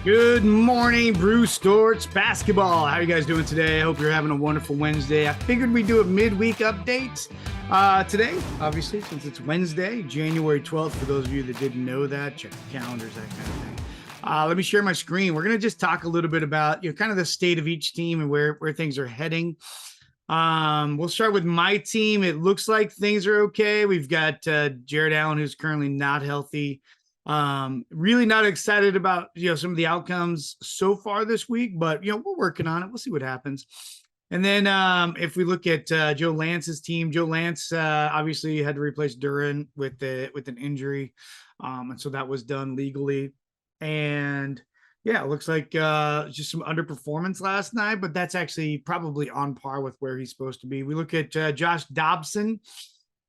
Good morning, Bruce Storts basketball. How are you guys doing today? I hope you're having a wonderful Wednesday. I figured we'd do a midweek update today, obviously, since it's Wednesday, January 12th. For those of you that didn't know that, check the calendars, that kind of thing. Let me share my screen. We're going to just talk a little bit about, kind of the state of each team and where things are heading. We'll start with my team. It looks like things are okay. We've got Jared Allen, who's currently not healthy. Really not excited about, some of the outcomes so far this week, but, we're working on it. We'll see what happens. And then if we look at Joe Lance's team, Joe Lance obviously had to replace Duran with an injury. And so that was done legally. And yeah, it looks like just some underperformance last night, but that's actually probably on par with where he's supposed to be. We look at Josh Dobson.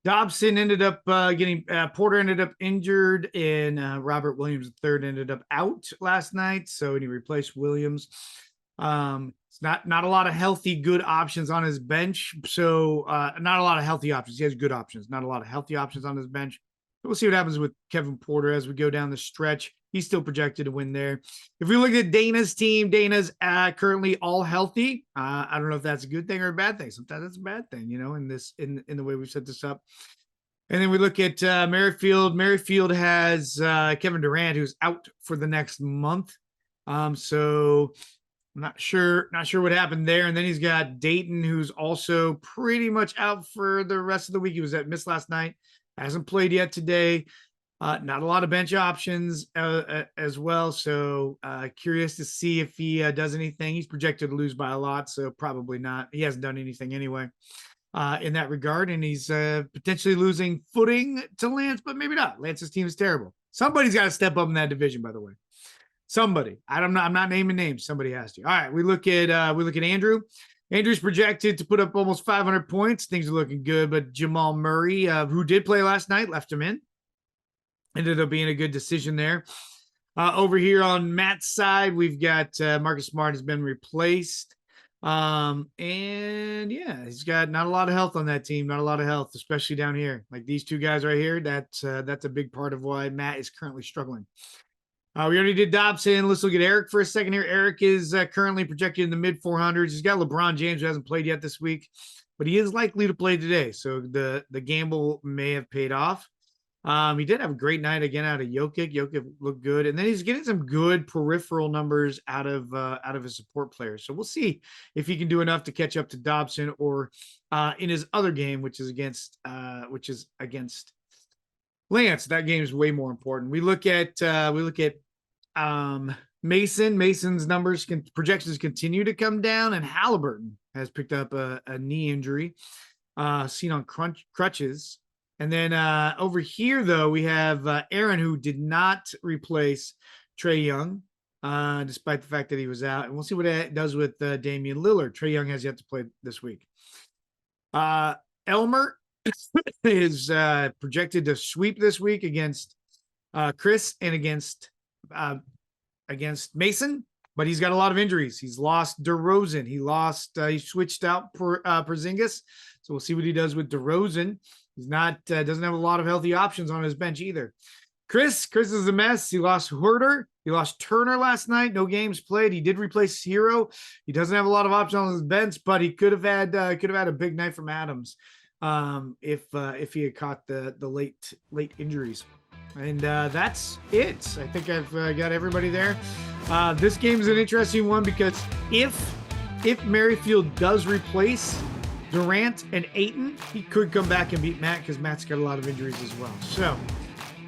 Dobson ended up getting Porter ended up injured, and Robert Williams III ended up out last night. So he replaced Williams. It's not a lot of healthy, good options on his bench. So not a lot of healthy options. He has good options, not a lot of healthy options on his bench. We'll see what happens with Kevin Porter as we go down the stretch. He's still projected to win there. If we look at Dana's team, Dana's currently all healthy. I don't know if that's a good thing or a bad thing. Sometimes it's a bad thing, in the way we set this up. And then we look at Merrifield. Merrifield has Kevin Durant, who's out for the next month. So I'm not sure what happened there. And then he's got Dayton, who's also pretty much out for the rest of the week. He was missed last night. Hasn't played yet today. Not a lot of bench options as well. So curious to see if he does anything. He's projected to lose by a lot, so probably not. He hasn't done anything anyway in that regard. And he's potentially losing footing to Lance, but maybe not. Lance's team is terrible. Somebody's got to step up in that division, by the way. Somebody. I'm not naming names. Somebody has to. All right, we look at Andrew. Andrew's projected to put up almost 500 points. Things are looking good, but Jamal Murray, who did play last night, left him in. Ended up being a good decision there. Over here on Matt's side, we've got Marcus Smart has been replaced. And yeah, he's got not a lot of health on that team, not a lot of health, especially down here. Like these two guys right here, that's a big part of why Matt is currently struggling. We already did Dobson. Let's look at Eric for a second here. Eric is currently projected in the mid 400s. He's got LeBron James, who hasn't played yet this week, but he is likely to play today. So the gamble may have paid off. He did have a great night again out of Jokic. Jokic looked good, and then he's getting some good peripheral numbers out of his support players. So we'll see if he can do enough to catch up to Dobson, or in his other game, which is against Lance. That game is way more important. We look at Mason. Mason's projections continue to come down, and Halliburton has picked up a knee injury, seen on crutches. And then over here, though, we have Aaron, who did not replace Trae Young, despite the fact that he was out. And we'll see what it does with Damian Lillard. Trae Young has yet to play this week. Elmer is projected to sweep this week against Chris and against Mason, but he's got a lot of injuries. He's lost DeRozan. He switched out Porzingis. So we'll see what he does with DeRozan. He's not doesn't have a lot of healthy options on his bench either. Chris is a mess. He lost Huerter. He lost Turner last night. No games played. He did replace Hero. He doesn't have a lot of options on his bench, but he could have had a big night from Adams if he had caught the late injuries. And that's it. I think I've got everybody there. This game is an interesting one because if Merrifield does replace Durant and Ayton, he could come back and beat Matt because Matt's got a lot of injuries as well. So,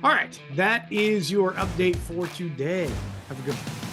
all right, that is your update for today. Have a good one.